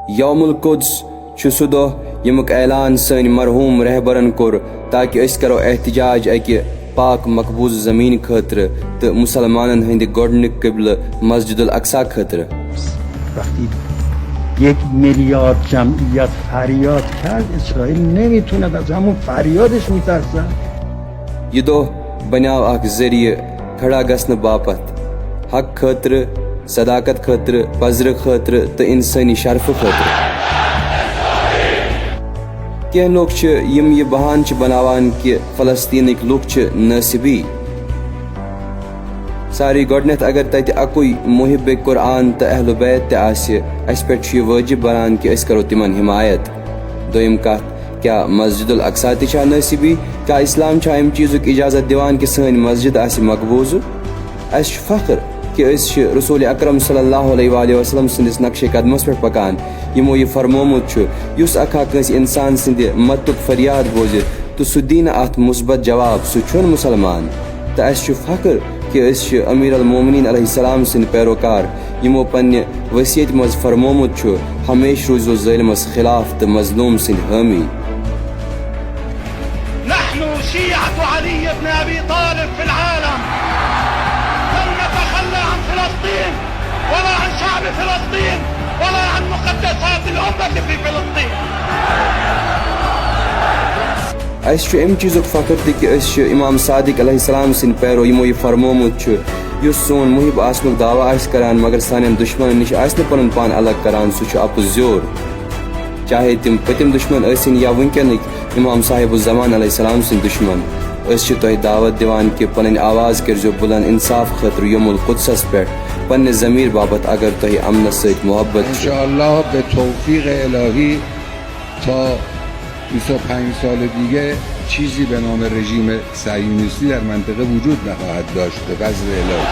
یوم القدس چھ سہ دہ یمک اعلان سن مرحوم رہبرن کور تاکہ اس کرو احتجاج اکہ پاک مقبوض زمین خاطر تو مسلمانن ہند گۄڈنیُک قبلہ مسجد الاقصی خاطر. وقتی 1 میلیارد جمعیت فریاد کرد اسرائیل نمیتوند از همون فریادش میترسد. یہ دہ بنیو اخ ذریعہ کھڑا گھن باپت حق خاطر، صداقت خاطر، پزر خاطر تو انسانی شرف خاطر. کینٛہہ لوگ یم یہ بہان بناوان کہ فلسطینک لوگ ناصبی. ساری گۄڈنیتھ اگر تتہ اکوئی محب قرآن تو اہل بیت تہ آسہ اس پہ یہ واجب بنان کہ اس کرو تمن حمایت. دویم کت کیا مسجد الاقصی تہ ناصبی؟ کیا اسلام ام چیزک اجازت دیوان کہ سن مسجد آسہ مقبوض؟ اس فخر کہ اس رسول اکرم صلی اللہ علیہ وآلہ وسلم سندس نقش قدمس پہ پکان یمو یہ فرمومت یس اکھا کنس انسان سند متک فریاد بوزِ تو سہ دین ات مثبت جواب سہ چھن مسلمان. تو اس فخر کہ اس امیر المومنین علیہ السلام سند پیروکار یمو پنہ وصیت مز فرمومت ہمیشہ روزو ظالمس خلاف تو مظلوم سند حامی. نحن شيعة علي بن أبي طالب في العالم لن نتخلى عن فلسطين ولا عن شعب فلسطين ولا عن مقدسات الأمة في فلسطين. اس ام چیزک فخر تہ کہ اس امام صادق علیہ السلام سن پیرو یمو یہ فرمومت یس سون محب آسنک دعویٰ کران مگر سان دشمن نش پن پان الگ کران سہ اپز زیور. چاہے تم پتم دشمن ٲسِن یا ونکینک امام صاحب الزمان علیہ السلام سن دشمن. اس تہ دعوت دیوان کہ پن آواز کرزو بلند انصاف خاطر یوم القدس پہ پنہ ضمیر بابت اگر تہ امن ست محبت. انشاءاللہ به توفیق الهی تا 25 سال دیگه چیزی به نام رژیم صهیونیستی در منطقه وجود نخواهد داشت به فضل الهی.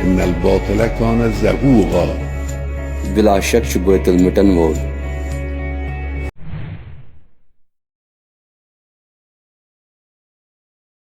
ان الباطل کان زهوقا. بلا شک باطل مٹن وول.